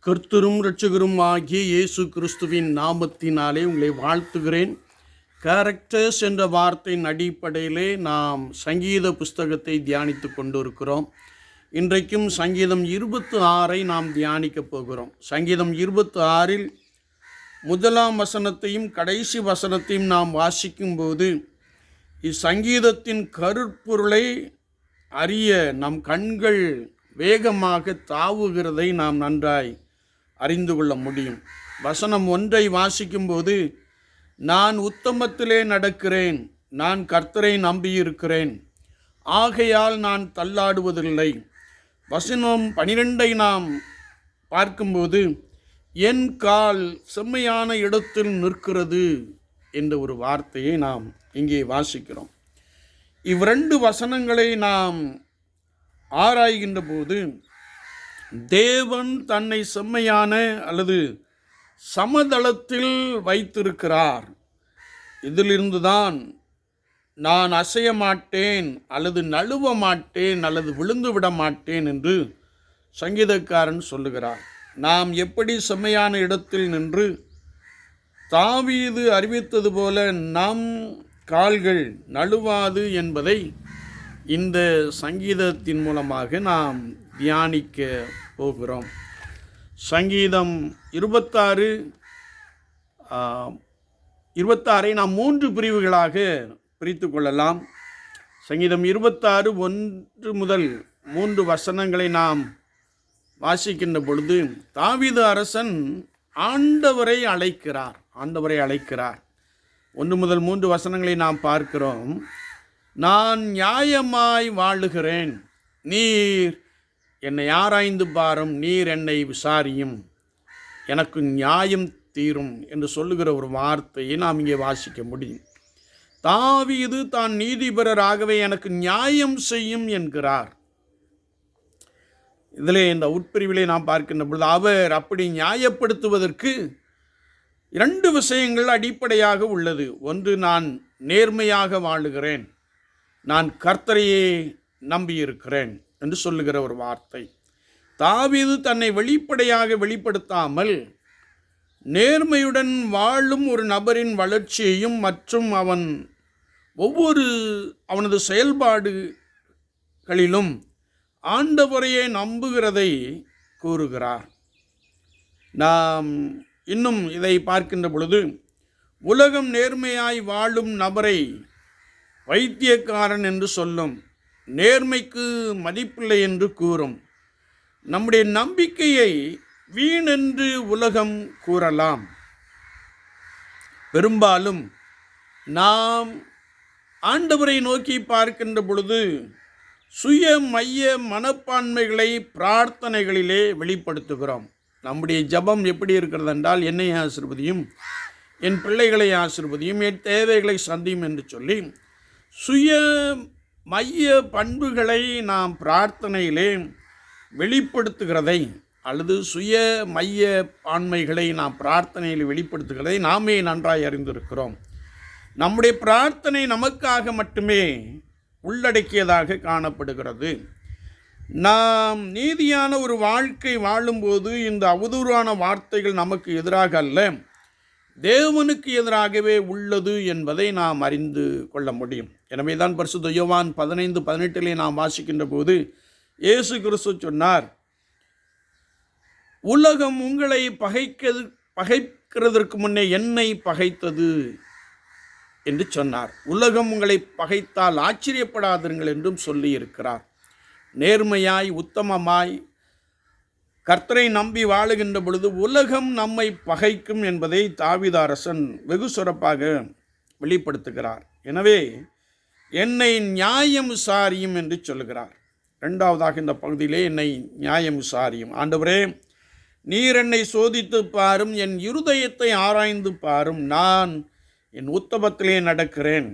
கர்த்தரும் இரட்சகரும் ஆகிய இயேசு கிறிஸ்துவின் நாமத்தினாலே உங்களை வாழ்த்துகிறேன். கேரக்டர்ஸ் என்ற வார்த்தையின் அடிப்படையிலே நாம் சங்கீத புஸ்தகத்தை தியானித்து கொண்டு இருக்கிறோம். இன்றைக்கும் சங்கீதம் 26 நாம் தியானிக்க போகிறோம். சங்கீதம் 26 முதலாம் வசனத்தையும் கடைசி வசனத்தையும் நாம் வாசிக்கும்போது இச்சங்கீதத்தின் கருப்பொருளை அறிய நம் கண்கள் வேகமாக தாவுகிறதை நாம் நன்றாய் அறிந்து கொள்ள முடியும். வசனம் 1 வாசிக்கும்போது, நான் உத்தமத்திலே நடக்கிறேன், நான் கர்த்தரை நம்பியிருக்கிறேன், ஆகையால் நான் தள்ளாடுவதில்லை. வசனம் 12 நாம் பார்க்கும்போது, என் கால் செம்மையான இடத்தில் நிற்கிறது என்ற ஒரு வார்த்தையை நாம் இங்கே வாசிக்கிறோம். இவ்விரண்டு வசனங்களை நாம் ஆராய்கின்ற போது, தேவன் தன்னை செம்மையான அல்லது சமதளத்தில் வைத்திருக்கிறார். இதிலிருந்துதான் நான் அசைய மாட்டேன் அல்லது நழுவ மாட்டேன் அல்லது விழுந்து விட மாட்டேன் என்று சங்கீதக்காரன் சொல்லுகிறார். நாம் எப்படி செம்மையான இடத்தில் நின்று தாவீது அறிவித்தது போல நம் கால்கள் நழுவாது என்பதை இந்த சங்கீதத்தின் மூலமாக நாம் தியானிக்க போகிறோம். சங்கீதம் 26 நாம் 3 பிரிவுகளாக பிரித்து கொள்ளலாம். சங்கீதம் 26 1 முதல் 3 வசனங்களை நாம் வாசிக்கின்ற பொழுது, தாவீது அரசன் ஆண்டவரை அழைக்கிறார். 1 முதல் 3 வசனங்களை நாம் பார்க்கிறோம். நான் நியாயமாய் வாழுகிறேன், நீர் என்னை ஆராய்ந்து பாரும், நீர் என்னை விசாரியும், எனக்கு நியாயம் தீரும் என்று சொல்லுகிற ஒரு வார்த்தையை நாம் இங்கே வாசிக்க முடியும். தாவீது தான் நீதிபரராகவே எனக்கு நியாயம் செய்யும் என்கிறார். இதிலே இந்த உட்பிரிவிலே நாம் பார்க்கின்ற பொழுது, அவர் அப்படி நியாயப்படுத்துவதற்கு 2 விஷயங்கள் அடிப்படையாக உள்ளது. ஒன்று, நான் நேர்மையாக வாழுகிறேன், நான் கர்த்தரையே நம்பியிருக்கிறேன் என்று சொல்லுகிற ஒரு வார்த்தை. தாவீது தன்னை வெளிப்படையாக வெளிப்படுத்தாமல் நேர்மையுடன் வாழும் ஒரு நபரின் வளர்ச்சியையும் மற்றும் அவனது செயல்பாடுகளிலும் ஆண்டவரையே நம்புகிறதை கூறுகிறார். நாம் இன்னும் இதை பார்க்கின்ற பொழுது, உலகம் நேர்மையாய் வாழும் நபரை வைத்தியக்காரன் என்று சொல்லும், நேர்மைக்கு மதிப்பில்லை என்று கூறும். நம்முடைய நம்பிக்கையை வீணென்று உலகம் கூறலாம். பெரும்பாலும் நாம் ஆண்டவரை நோக்கி பார்க்கின்ற பொழுது சுய மைய மனப்பான்மைகளை பிரார்த்தனைகளிலே வெளிப்படுத்துகிறோம். நம்முடைய ஜபம் எப்படி இருக்கிறது என்றால், என்னை ஆசீர்வதியும், என் பிள்ளைகளை ஆசீர்வதியும், என் தேவைகளை சந்தியும் என்று சொல்லி சுய மைய பண்புகளை நாம் பிரார்த்தனையிலே வெளிப்படுத்துகிறதை அல்லது சுய மைய ஆண்மைகளை நாம் பிரார்த்தனையில் வெளிப்படுத்துகிறதை நாமே நன்றாய் அறிந்திருக்கிறோம். நம்முடைய பிரார்த்தனை நமக்காக மட்டுமே உள்ளடக்கியதாக காணப்படுகிறது. நாம் நீதியான ஒரு வாழ்க்கை வாழும்போது இந்த அவதூறான வார்த்தைகள் நமக்கு எதிராக அல்ல, தேவனுக்கு எதிராகவே உள்ளது என்பதை நாம் அறிந்து கொள்ள முடியும். எனவே தான் பரிசுத்த யோவான் 15:18 நாம் வாசிக்கின்ற போது இயேசு கிறிஸ்து சொன்னார், உலகம் உங்களை பகைக்கிறதற்கு முன்னே என்னை பகைத்தது என்று சொன்னார். உலகம் உங்களை பகைத்தால் ஆச்சரியப்படாதீர்கள் என்றும் சொல்லி இருக்கிறார். நேர்மையாய் உத்தமமாய் கர்த்தரை நம்பி வாழுகின்ற பொழுது உலகம் நம்மை பகைக்கும் என்பதை தாவீது அரசன் வெகு சிறப்பாக வெளிப்படுத்துகிறார். எனவே என்னை நியாயம் விசாரியும் என்று சொல்கிறார். 2வதாக இந்த பகுதியிலே என்னை நியாயம் விசாரியும். ஆண்டவரே, நீர் என்னை சோதித்து பாரும், என் இருதயத்தை ஆராய்ந்து பாரும், நான் என் உத்தமத்திலே நடக்கிறேன்.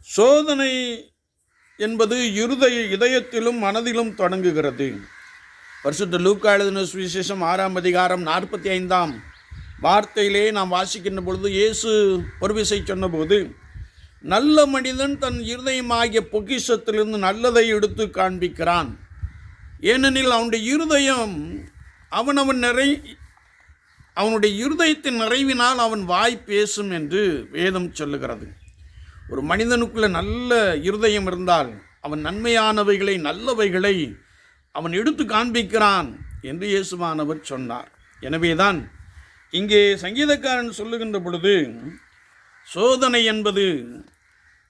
சோதனை என்பது இதயத்திலும் மனதிலும் தொடங்குகிறது. பரிசுத்த லூக்கா எழுதின சுவிசேஷம் 6ஆம் அதிகாரம் 45ஆம் வார்த்தையிலே நாம் வாசிக்கின்ற பொழுது, இயேசு ஒரு விசை சொன்னபோது, நல்ல மனிதன் தன் இருதயமாகிய பொக்கிஷத்திலிருந்து நல்லதை எடுத்து காண்பிக்கிறான், ஏனெனில் அவனுடைய இருதயம் அவனுடைய இருதயத்தின் நிறைவினால் அவன் வாய் பேசும் என்று வேதம் சொல்லுகிறது. ஒரு மனிதனுக்குள்ள நல்ல இருதயம் இருந்தால் அவன் நன்மையானவைகளை நல்லவைகளை அவன் எடுத்து காண்பிக்கிறான் என்று இயேசுவானவர் சொன்னார். எனவேதான் இங்கே சங்கீதக்காரன் சொல்லுகின்ற பொழுது சோதனை என்பது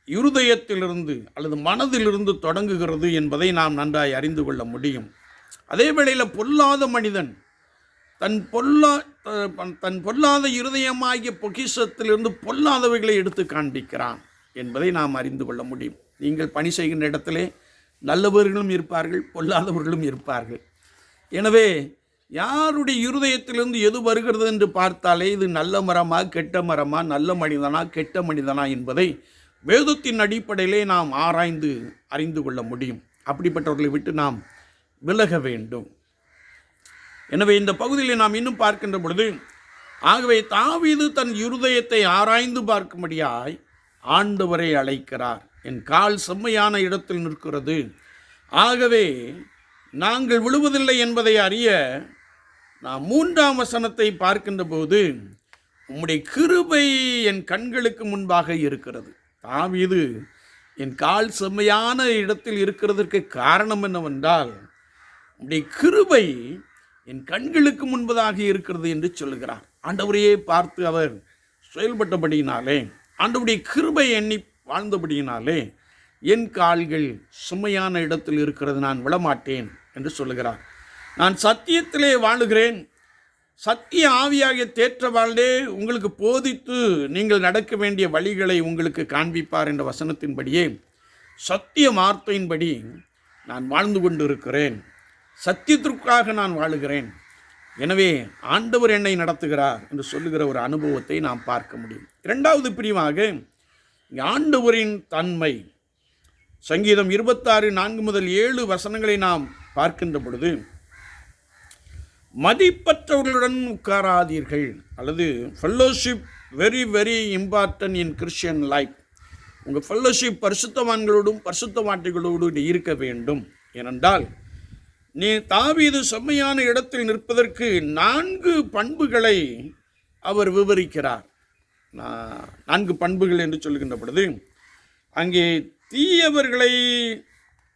இருதயத்திலிருந்து அல்லது மனதிலிருந்து தொடங்குகிறது என்பதை நாம் நன்றாய் அறிந்து கொள்ள முடியும். அதே வேளையில் பொல்லாத மனிதன் தன் பொல்லாத இருதயமாகிய பொக்கிஷத்திலிருந்து பொல்லாதவைகளை எடுத்து காண்பிக்கிறான் என்பதை நாம் அறிந்து கொள்ள முடியும். நீங்கள் பணி செய்கின்ற இடத்திலே நல்லவர்களும் இருப்பார்கள், பொல்லாதவர்களும் இருப்பார்கள். எனவே யாருடைய இருதயத்திலிருந்து எது வருகிறது என்று பார்த்தாலே இது நல்ல மரமா கெட்ட மரமா, நல்ல மனிதனா கெட்ட மனிதனா என்பதை வேதத்தின் அடிப்படையிலே நாம் ஆராய்ந்து அறிந்து கொள்ள முடியும். அப்படிப்பட்டவர்களை விட்டு நாம் விலக வேண்டும். எனவே இந்த பகுதியில் நாம் இன்னும் பார்க்கின்ற பொழுது, ஆகவே தாவீது தன் இருதயத்தை ஆராய்ந்து பார்க்கும்படியாய் ஆண்டவரை அழைக்கிறார். என் கால் செம்மையான இடத்தில் நிற்கிறது, ஆகவே நாங்கள் விழுவதில்லை என்பதை அறிய நாம் 3ஆம் வசனத்தை பார்க்கின்ற போது, உம்முடைய கிருபை என் கண்களுக்கு முன்பாக இருக்கிறது. தாவீது என் கால் செம்மையான இடத்தில் இருக்கிறதற்கு காரணம் என்னவென்றால், உம்முடைய கிருபை என் கண்களுக்கு முன்பதாக இருக்கிறது என்று சொல்லுகிறார். ஆண்டவரையே பார்த்து அவர் செயல்பட்டபடியினாலே, ஆண்டவருடைய கிருபை எண்ணி வாழ்ந்தபடியினாலே என் கால்கள் சுமையான இடத்தில் இருக்கிறது, நான் விழமாட்டேன் என்று சொல்லுகிறார். நான் சத்தியத்திலே வாழுகிறேன், சத்திய ஆவியாகிய தேற்றவாளே உங்களுக்கு போதித்து நீங்கள் நடக்க வேண்டிய வழிகளை உங்களுக்கு காண்பிப்பார் என்ற வசனத்தின்படியே சத்திய வார்த்தையின்படி நான் வாழ்ந்து கொண்டு இருக்கிறேன். சத்தியத்திற்காக நான் வாழுகிறேன். எனவே ஆண்டவர் என்னை நடத்துகிறார் என்று சொல்லுகிற ஒரு அனுபவத்தை நாம் பார்க்க முடியும். 2வது பிரிவாக ஆண்டவரின் தன்மை, சங்கீதம் 26 முதல் 7 வசனங்களை நாம் பார்க்கின்ற பொழுது, மதிப்பற்றவர்களுடன் உட்காராதீர்கள், அல்லது fellowship very very important in Christian life. உங்கள் ஃபெல்லோஷிப் பரிசுத்தவான்களோடும் பரிசுத்தவாட்டிகளோடு இருக்க வேண்டும். ஏனென்றால் நீ தாவீது செம்மையான இடத்தில் நிற்பதற்கு 4 பண்புகளை அவர் விவரிக்கிறார். 4 பண்புகள் என்று சொல்லுகின்ற பொழுது அங்கே தீயவர்களை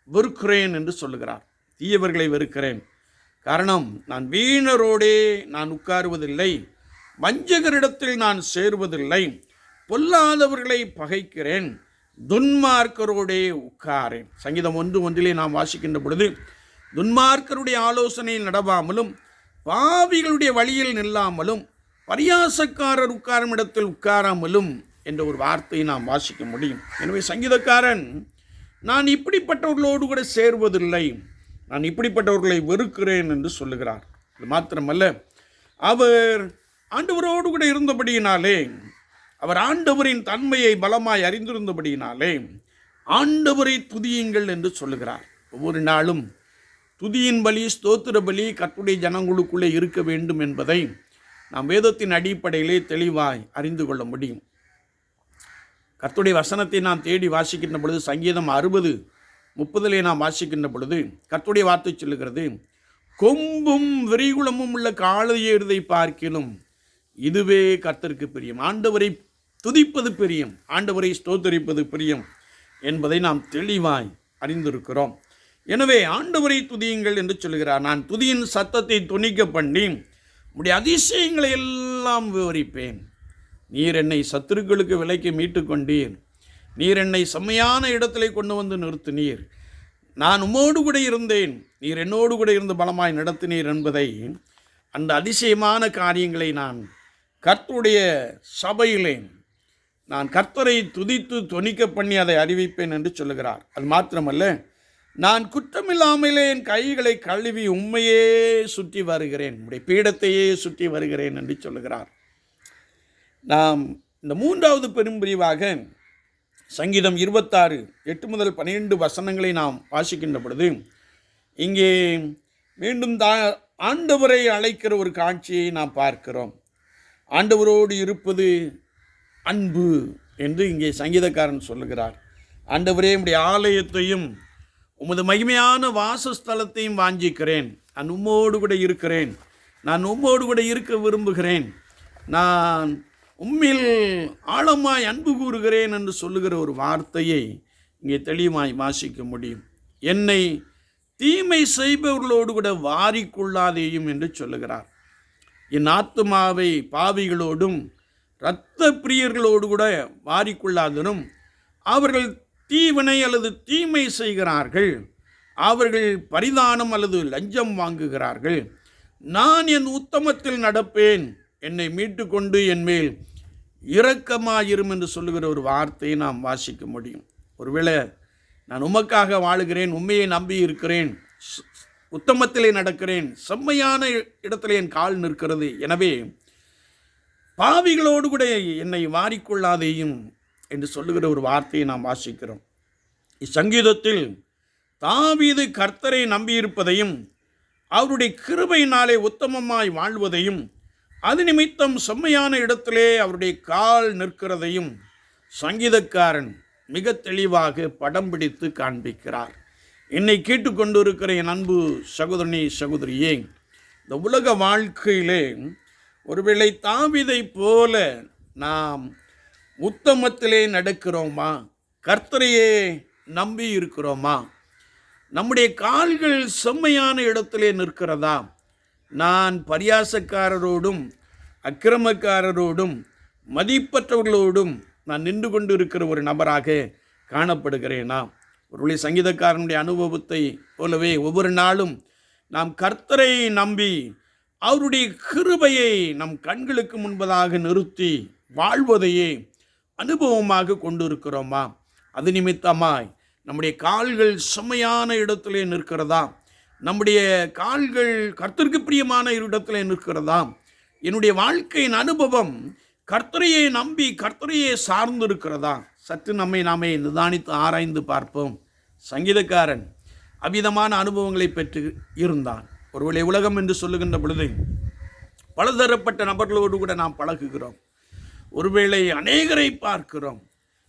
வெறுக்கிறேன் என்று சொல்லுகிறார். தீயவர்களை வெறுக்கிறேன், காரணம் நான் வீணரோடே நான் உட்காருவதில்லை, வஞ்சகரிடத்தில் நான் சேருவதில்லை, பொல்லாதவர்களை பகைக்கிறேன், துன்மார்க்கரோடே உட்காரேன். சங்கீதம் 1:1 நாம் வாசிக்கின்ற பொழுது, துன்மார்க்கருடைய ஆலோசனையில் நடவாமலும் பாவிகளுடைய வழியில் நில்லாமலும் பரியாசக்காரர் உட்காரும் இடத்தில் உட்காராமலும் என்ற ஒரு வார்த்தையை நாம் வாசிக்க முடியும். எனவே சங்கீதக்காரன் நான் இப்படிப்பட்டவர்களோடு கூட சேர்வதில்லை, நான் இப்படிப்பட்டவர்களை வெறுக்கிறேன் என்று சொல்லுகிறார். அது மாத்திரமல்ல, அவர் ஆண்டவரோடு கூட இருந்தபடியினாலே, அவர் ஆண்டவரின் தன்மையை பலமாய் அறிந்திருந்தபடியினாலே ஆண்டவரை துதியுங்கள் என்று சொல்லுகிறார். ஒவ்வொரு நாளும் துதியின் பலி, ஸ்தோத்திர பலி கர்த்தருடைய ஜனங்களுக்குள்ளே இருக்க வேண்டும் என்பதை நாம் வேதத்தின் அடிப்படையிலே தெளிவாய் அறிந்து கொள்ள முடியும். கர்த்தருடைய வசனத்தை நாம் தேடி வாசிக்கின்ற பொழுது, சங்கீதம் 60:30 நாம் வாசிக்கின்ற பொழுது கர்த்தருடைய வார்த்தை சொல்லுகிறது, கொம்பும் விரிகுளமும் உள்ள காளையேறுதை பார்க்கிலும் இதுவே கர்த்தருக்கு பிரியம். ஆண்டவரை துதிப்பது பிரியம், ஆண்டவரை ஸ்தோத்தரிப்பது பிரியம் என்பதை நாம் தெளிவாய் அறிந்திருக்கிறோம். எனவே ஆண்டவரை துதியுங்கள் என்று சொல்கிறார். நான் துதியின் சத்தத்தை தொனிக்க பண்ணி உம்முடைய அதிசயங்களை எல்லாம் விவரிப்பேன். நீர் என்னை சத்துருக்களுக்கு விலைக்கு மீட்டு கொண்டீர், நீர் என்னை செம்மையான இடத்திலே கொண்டு வந்து நிறுத்தினீர், நான் உம்மோடு கூட இருந்தேன், நீர் என்னோடு கூட இருந்து பலமாய் நடத்தினீர் என்பதை, அந்த அதிசயமான காரியங்களை நான் கர்த்தருடைய சபையிலே நான் கர்த்தரை துதித்து தொனிக்க பண்ணி அதை அறிவிப்பேன் என்று சொல்லுகிறார். அது மாத்திரமல்ல, நான் குற்றமில்லாமலே என் கைகளை கழுவி உண்மையே சுற்றி வருகிறேன், உடைய பீடத்தையே சுற்றி வருகிறேன் என்று சொல்லுகிறார். நாம் இந்த 3வது பெரும்பிரிவாக சங்கீதம் 26:8 முதல் 12 வசனங்களை நாம் வாசிக்கின்ற பொழுது, இங்கே மீண்டும் ஆண்டவரை அழைக்கிற ஒரு காட்சியை நாம் பார்க்கிறோம். ஆண்டவரோடு இருப்பது அன்பு என்று இங்கே சங்கீதக்காரன் சொல்லுகிறார். ஆண்டவரே, உம்முடைய ஆலயத்தையும் உமது மகிமையான வாசஸ்தலத்தையும் வாஞ்சிக்கிறேன், நான் உம்மோடு கூட இருக்கிறேன், நான் உம்மோடு கூட இருக்க விரும்புகிறேன், நான் உம்மில் ஆழமாய் அன்பு கூறுகிறேன் என்று சொல்லுகிற ஒரு வார்த்தையை இங்கே தெளிவாய் வாசிக்க முடியும். என்னை தீமை செய்பவர்களோடு கூட வாரிக்கொள்ளாதேயும் என்று சொல்லுகிறார். என் ஆத்துமாவை பாவிகளோடும் இரத்த பிரியர்களோடு கூட வாரிக்கொள்ளாதனும், அவர்கள் தீவினை அல்லது தீமை செய்கிறார்கள், அவர்கள் பரிதானம் அல்லது லஞ்சம் வாங்குகிறார்கள். நான் என் உத்தமத்தில் நடப்பேன், என்னை மீட்டு கொண்டு என்மேல் இரக்கமாயிரும் என்று சொல்லுகிற ஒரு வார்த்தையை நாம் வாசிக்க முடியும். ஒருவேளை நான் உமக்காக வாழுகிறேன், உண்மையை நம்பி இருக்கிறேன், உத்தமத்திலே நடக்கிறேன், செம்மையான இடத்திலே என் கால் நிற்கிறது, எனவே பாவிகளோடு கூட என்னை வாரிக்கொள்ளாதேயும் என்று சொல்லுகிற ஒரு வார்த்தையை நாம் வாசிக்கிறோம். இச்சங்கீதத்தில் தாவீது கர்த்தரை நம்பியிருப்பதையும் அவருடைய கிருபையினாலே உத்தமமாய் வாழ்வதையும் அது நிமித்தம் செம்மையான இடத்திலே அவருடைய கால் நிற்கிறதையும் சங்கீதக்காரன் மிக தெளிவாக படம் பிடித்து காண்பிக்கிறார். என்னை கேட்டுக்கொண்டு இருக்கிற என் அன்பு சகோதரனே சகோதரியே, இந்த உலக வாழ்க்கையிலே ஒருவேளை தாவீதை போல நாம் உத்தமத்திலே நடக்கிறோமா? கர்த்தரையே நம்பி இருக்கிறோமா? நம்முடைய கால்கள் செம்மையான இடத்திலே நிற்கிறதா? நான் பரியாசக்காரரோடும் அக்கிரமக்காரரோடும் மதிப்பற்றவர்களோடும் நான் நின்று கொண்டு இருக்கிற ஒரு நபராக காணப்படுகிறேனா? ஒருவேளை சங்கீதக்காரனுடைய அனுபவத்தை போலவே ஒவ்வொரு நாளும் நாம் கர்த்தரை நம்பி அவருடைய கிருபையை நம் கண்களுக்கு முன்பதாக நிறுத்தி வாழ்வதையே அனுபவமாக கொண்டு இருக்கிறோமா? அது நிமித்தமாய் நம்முடைய கால்கள் செம்மையான இடத்திலே நிற்கிறதா? நம்முடைய கால்கள் கர்த்தருக்கு பிரியமான இடத்திலே நிற்கிறதா? என்னுடைய வாழ்க்கையின் அனுபவம் கர்த்தரையே நம்பி கர்த்தரையே சார்ந்து இருக்கிறதா? சற்று நம்மை நாமே நிதானித்து ஆராய்ந்து பார்ப்போம். சங்கீதக்காரன் அவ்விதமான அனுபவங்களை பெற்று இருந்தான். ஒருவேளை உலகம் என்று சொல்லுகின்ற பொழுது பலதரப்பட்ட நபர்களோடு கூட நாம் பழகுகிறோம். ஒருவேளை அநேகரை பார்க்கிறோம்.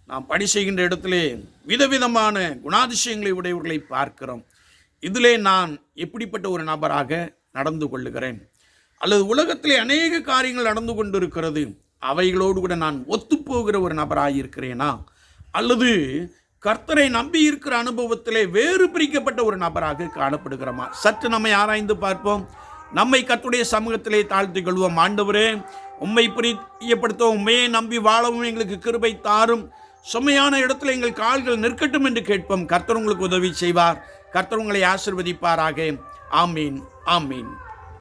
நாம் பணி செய்கின்ற இடத்திலே விதவிதமான குணாதிசயங்களை உடையவர்களை பார்க்கிறோம். இதிலே நான் எப்படிப்பட்ட ஒரு நபராக நடந்து கொள்ளுகிறேன்? அல்லது உலகத்திலே அநேக காரியங்கள் நடந்து கொண்டிருக்கிறது, அவைகளோடு கூட நான் ஒத்துப்போகிற ஒரு நபராக இருக்கிறேனா? அல்லது கர்த்தரை நம்பி இருக்கிற அனுபவத்திலே வேறு பிரிக்கப்பட்ட ஒரு நபராக காணப்படுகிறோமா? சற்று நம்மை ஆராய்ந்து பார்ப்போம். நம்மை கர்த்தருடைய சமூகத்திலே தாழ்த்திக் கொள்வோம். ஆண்டவரே, உம்மை பிரியப்படுத்தவும் உண்மையை நம்பி வாழவும் எங்களுக்கு கிருபை தாரும். செம்மையான இடத்துல எங்கள் கால்கள் நிற்கட்டும் என்று கேட்போம். கர்த்தர் உங்களுக்கு உதவி செய்வார். கர்த்தர் உங்களை ஆசீர்வதிப்பாராக. ஆமீன், ஆமீன்.